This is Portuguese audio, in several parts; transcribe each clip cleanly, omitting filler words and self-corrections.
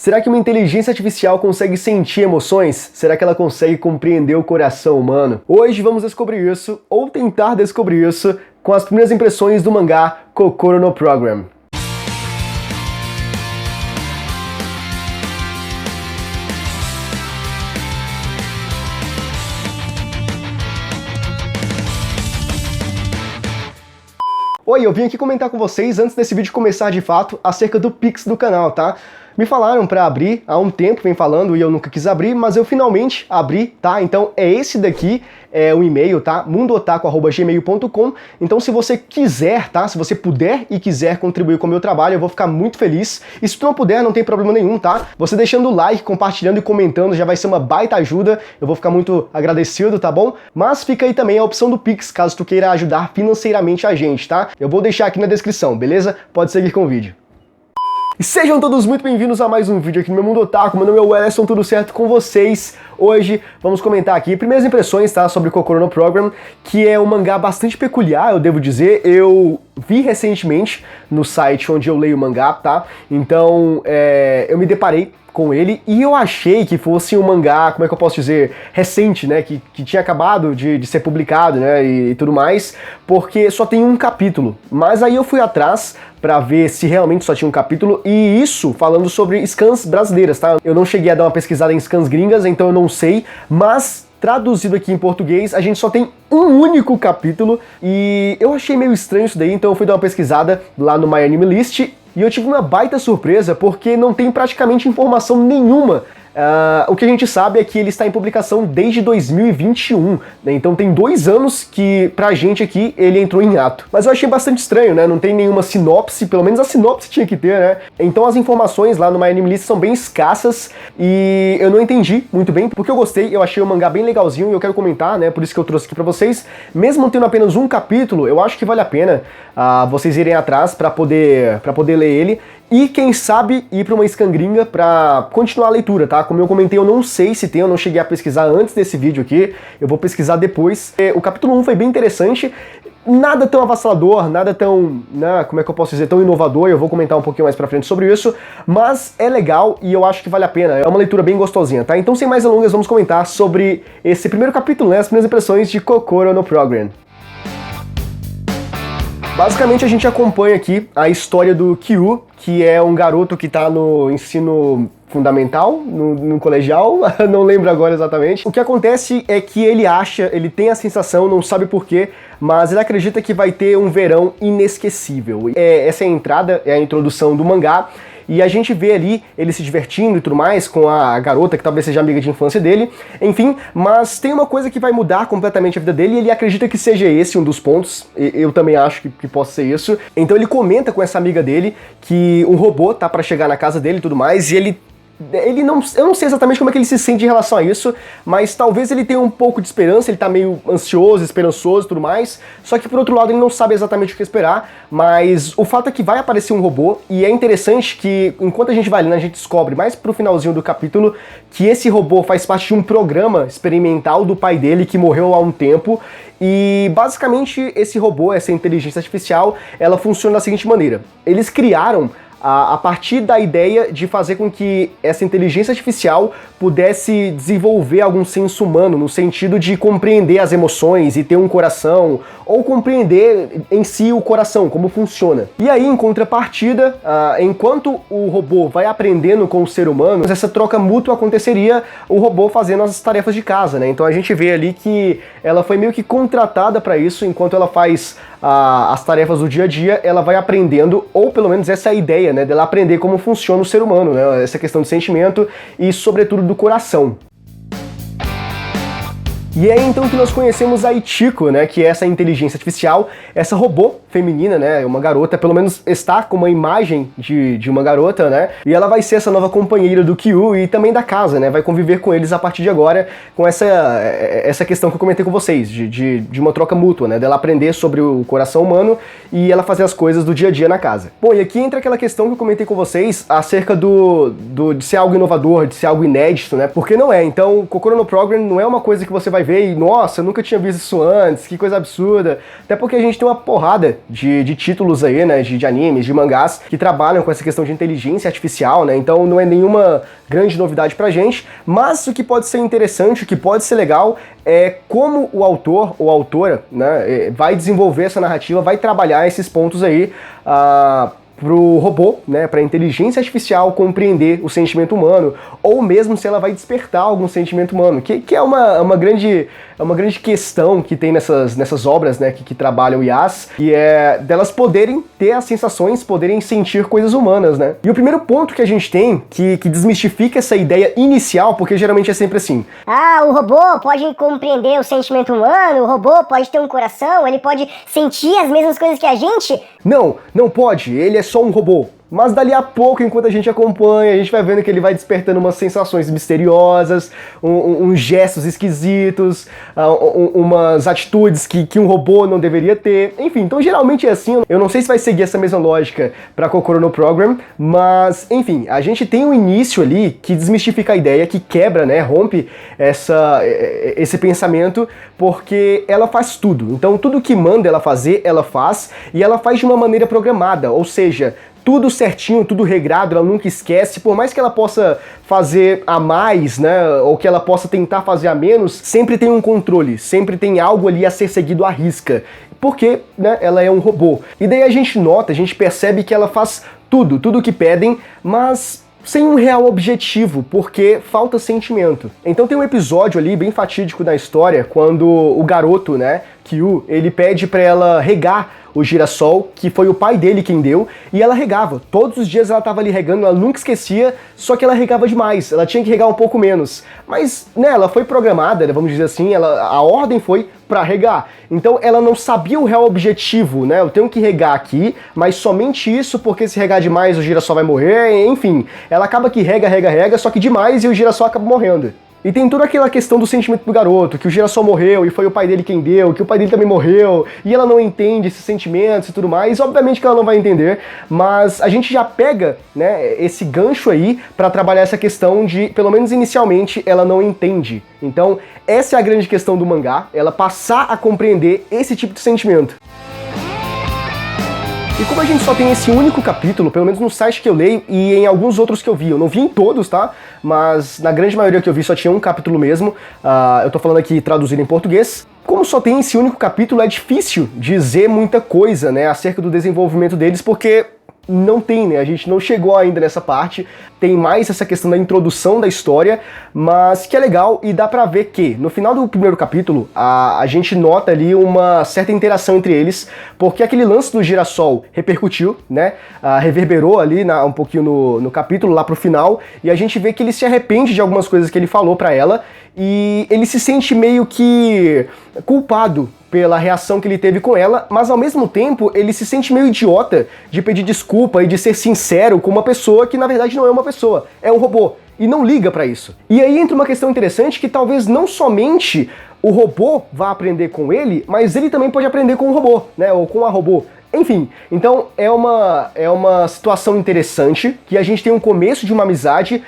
Será que uma inteligência artificial consegue sentir emoções? Será que ela consegue compreender o coração humano? Hoje vamos descobrir isso, ou tentar descobrir isso, com as primeiras impressões do mangá Kokoro no Program. Oi, eu vim aqui comentar com vocês, antes desse vídeo começar de fato, acerca do Pix do canal, tá? Me falaram pra abrir há um tempo, vem falando, e eu nunca quis abrir, mas eu finalmente abri, tá? Então é esse daqui, é o e-mail, tá? mundootaku@gmail.com. Então se você quiser, tá? Se você puder e quiser contribuir com o meu trabalho, eu vou ficar muito feliz. E se tu não puder, não tem problema nenhum, tá? Você deixando o like, compartilhando e comentando já vai ser uma baita ajuda. Eu vou ficar muito agradecido, tá bom? Mas fica aí também a opção do Pix, caso tu queira ajudar financeiramente a gente, tá? Eu vou deixar aqui na descrição, beleza? Pode seguir com o vídeo. E sejam todos muito bem-vindos a mais um vídeo aqui no meu Mundo Otaku. Meu nome é Wellington, tudo certo com vocês? Hoje vamos comentar aqui primeiras impressões, tá, sobre Kokoro no Program, que é um mangá bastante peculiar, eu devo dizer. Eu vi recentemente no site onde eu leio mangá, tá? Então eu me deparei com ele e eu achei que fosse um mangá, como é que eu posso dizer, recente, né, que tinha acabado de ser publicado, né, e tudo mais, porque só tem um capítulo. Mas aí eu fui atrás pra ver se realmente só tinha um capítulo, e isso falando sobre scans brasileiras, tá? Eu não cheguei a dar uma pesquisada em scans gringas, então eu não sei, mas traduzido aqui em português, a gente só tem um único capítulo, e eu achei meio estranho isso daí, então eu fui dar uma pesquisada lá no My Anime List, e eu tive uma baita surpresa, porque não tem praticamente informação nenhuma. O que a gente sabe é que ele está em publicação desde 2021, né? Então tem 2 anos que, pra gente aqui, ele entrou em ato. Mas eu achei bastante estranho, né? Não tem nenhuma sinopse, pelo menos a sinopse tinha que ter, né? Então as informações lá no My Anime List são bem escassas e eu não entendi muito bem, porque eu gostei, eu achei o mangá bem legalzinho e eu quero comentar, né? Por isso que eu trouxe aqui pra vocês. Mesmo tendo apenas um capítulo, eu acho que vale a pena vocês irem atrás pra poder ler ele. E quem sabe ir pra uma scan gringa pra continuar a leitura, tá? Como eu comentei, eu não sei se tem, eu não cheguei a pesquisar antes desse vídeo aqui, eu vou pesquisar depois. O capítulo 1 foi bem interessante, nada tão avassalador, nada tão, né, como é que eu posso dizer, tão inovador, eu vou comentar um pouquinho mais pra frente sobre isso, mas é legal e eu acho que vale a pena, é uma leitura bem gostosinha, tá? Então sem mais delongas, vamos comentar sobre esse primeiro capítulo, né, as primeiras impressões de Kokoro no Program. Basicamente a gente acompanha aqui a história do Kyu, que é um garoto que tá no ensino fundamental, no colegial, não lembro agora exatamente. O que acontece é que ele tem a sensação, não sabe porquê, mas ele acredita que vai ter um verão inesquecível. Essa é a entrada, é a introdução do mangá. E a gente vê ali ele se divertindo e tudo mais com a garota que talvez seja amiga de infância dele, enfim, mas tem uma coisa que vai mudar completamente a vida dele e ele acredita que seja esse um dos pontos, eu também acho que possa ser isso. Então ele comenta com essa amiga dele que um robô tá pra chegar na casa dele e tudo mais, e eu não sei exatamente como é que ele se sente em relação a isso, mas talvez ele tenha um pouco de esperança, ele tá meio ansioso, esperançoso e tudo mais, só que por outro lado ele não sabe exatamente o que esperar, mas o fato é que vai aparecer um robô, e é interessante que enquanto a gente vai lendo, a gente descobre mais pro finalzinho do capítulo que esse robô faz parte de um programa experimental do pai dele que morreu há um tempo, e basicamente esse robô, essa inteligência artificial, ela funciona da seguinte maneira: eles criaram a partir da ideia de fazer com que essa inteligência artificial pudesse desenvolver algum senso humano, no sentido de compreender as emoções e ter um coração, ou compreender em si o coração, como funciona. E aí, em contrapartida, enquanto o robô vai aprendendo com o ser humano, essa troca mútua aconteceria, o robô fazendo as tarefas de casa, né? Então a gente vê ali que ela foi meio que contratada para isso, enquanto ela faz as tarefas do dia a dia, ela vai aprendendo, ou pelo menos essa é a ideia, né, dela aprender como funciona o ser humano, né, essa questão de sentimento e sobretudo do coração. E é então que nós conhecemos a Ichiko, né, que é essa inteligência artificial, essa robô feminina, né, uma garota, pelo menos está com uma imagem de uma garota, né, e ela vai ser essa nova companheira do Kyu e também da casa, né, vai conviver com eles a partir de agora, com essa questão que eu comentei com vocês, de uma troca mútua, né, dela aprender sobre o coração humano e ela fazer as coisas do dia a dia na casa. Bom, e aqui entra aquela questão que eu comentei com vocês acerca de ser algo inovador, de ser algo inédito, né, porque não é. Então, Kokoro no Program não é uma coisa que você vai ver e, nossa, eu nunca tinha visto isso antes, que coisa absurda. Até porque a gente tem uma porrada de títulos aí, né, de animes, de mangás, que trabalham com essa questão de inteligência artificial, né, então não é nenhuma grande novidade pra gente, mas o que pode ser interessante, o que pode ser legal, é como o autor ou autora, né, vai desenvolver essa narrativa, vai trabalhar esses pontos aí, pro robô, né, pra inteligência artificial compreender o sentimento humano, ou mesmo se ela vai despertar algum sentimento humano, que é uma grande questão que tem nessas obras, né, que trabalham IAs, e é delas poderem ter as sensações, poderem sentir coisas humanas, né. E o primeiro ponto que a gente tem, que desmistifica essa ideia inicial, porque geralmente é sempre assim. O robô pode compreender o sentimento humano, o robô pode ter um coração, ele pode sentir as mesmas coisas que a gente. Não pode, ele é só um robô. Mas dali a pouco, enquanto a gente acompanha, a gente vai vendo que ele vai despertando umas sensações misteriosas, uns gestos esquisitos, umas atitudes que um robô não deveria ter. Enfim, então geralmente é assim. Eu não sei se vai seguir essa mesma lógica para Kokoro no Program, mas enfim, a gente tem um início ali que desmistifica a ideia, que quebra, né, rompe esse pensamento, porque ela faz tudo. Então tudo que manda ela fazer, ela faz, e ela faz de uma maneira programada, ou seja, tudo certinho, tudo regrado, ela nunca esquece, por mais que ela possa fazer a mais, né, ou que ela possa tentar fazer a menos, sempre tem um controle, sempre tem algo ali a ser seguido à risca, porque, né, ela é um robô. E daí a gente nota, a gente percebe que ela faz tudo o que pedem, mas sem um real objetivo, porque falta sentimento. Então tem um episódio ali bem fatídico da história, quando o garoto, né, Kyu, ele pede pra ela regar o girassol, que foi o pai dele quem deu, e ela regava. Todos os dias ela tava ali regando, ela nunca esquecia, só que ela regava demais, ela tinha que regar um pouco menos. Mas, né, ela foi programada, vamos dizer assim, a ordem foi pra regar. Então ela não sabia o real objetivo, né, eu tenho que regar aqui, mas somente isso, porque se regar demais o girassol vai morrer, enfim. Ela acaba que rega, só que demais e o girassol acaba morrendo. E tem toda aquela questão do sentimento do garoto, que o girassol morreu e foi o pai dele quem deu, que o pai dele também morreu, e ela não entende esses sentimentos e tudo mais. Obviamente que ela não vai entender, mas a gente já pega, né, esse gancho aí pra trabalhar essa questão de, pelo menos inicialmente, ela não entende. Então, essa é a grande questão do mangá, ela passar a compreender esse tipo de sentimento. E como a gente só tem esse único capítulo, pelo menos no site que eu leio e em alguns outros que eu vi, eu não vi em todos, tá? Mas na grande maioria que eu vi só tinha um capítulo mesmo, eu tô falando aqui traduzido em português. Como só tem esse único capítulo, é difícil dizer muita coisa, né, acerca do desenvolvimento deles, porque não tem, né? A gente não chegou ainda nessa parte, tem mais essa questão da introdução da história, mas que é legal e dá pra ver que no final do primeiro capítulo a gente nota ali uma certa interação entre eles, porque aquele lance do girassol repercutiu, né? Reverberou ali um pouquinho no capítulo, lá pro final, e a gente vê que ele se arrepende de algumas coisas que ele falou pra ela, e ele se sente meio que culpado pela reação que ele teve com ela, mas ao mesmo tempo ele se sente meio idiota de pedir desculpa e de ser sincero com uma pessoa que na verdade não é uma pessoa, é um robô, e não liga pra isso. E aí entra uma questão interessante que talvez não somente o robô vá aprender com ele, mas ele também pode aprender com o robô, né, ou com a robô. Enfim, então é uma situação interessante, que a gente tem um começo de uma amizade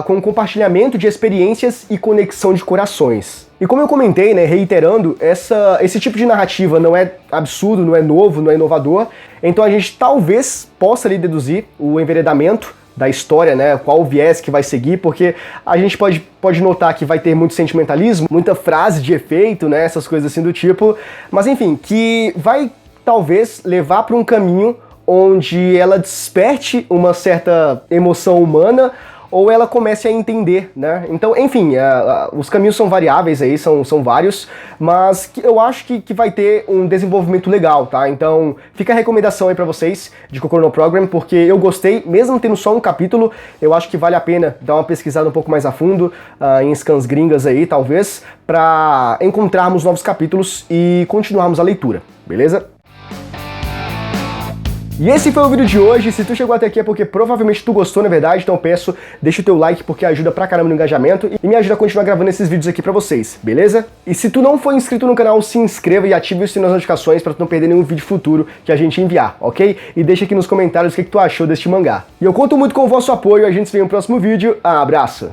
com um compartilhamento de experiências e conexão de corações. E como eu comentei, né, reiterando, esse tipo de narrativa não é absurdo, não é novo, não é inovador, então a gente talvez possa ali deduzir o enveredamento da história, né, qual o viés que vai seguir, porque a gente pode notar que vai ter muito sentimentalismo, muita frase de efeito, né, essas coisas assim do tipo, mas enfim, que vai talvez levar para um caminho onde ela desperte uma certa emoção humana ou ela comece a entender, né? Então, enfim, os caminhos são variáveis aí, são vários, mas eu acho que vai ter um desenvolvimento legal, tá? Então, fica a recomendação aí pra vocês de Kokoro no Program, porque eu gostei, mesmo tendo só um capítulo, eu acho que vale a pena dar uma pesquisada um pouco mais a fundo, em scans gringas aí, talvez, pra encontrarmos novos capítulos e continuarmos a leitura, beleza? E esse foi o vídeo de hoje. Se tu chegou até aqui é porque provavelmente tu gostou, na verdade, então eu peço, deixa o teu like porque ajuda pra caramba no engajamento e me ajuda a continuar gravando esses vídeos aqui pra vocês, beleza? E se tu não for inscrito no canal, se inscreva e ative o sininho das notificações pra tu não perder nenhum vídeo futuro que a gente enviar, ok? E deixa aqui nos comentários o que tu achou deste mangá. E eu conto muito com o vosso apoio, a gente se vê no próximo vídeo, abraço!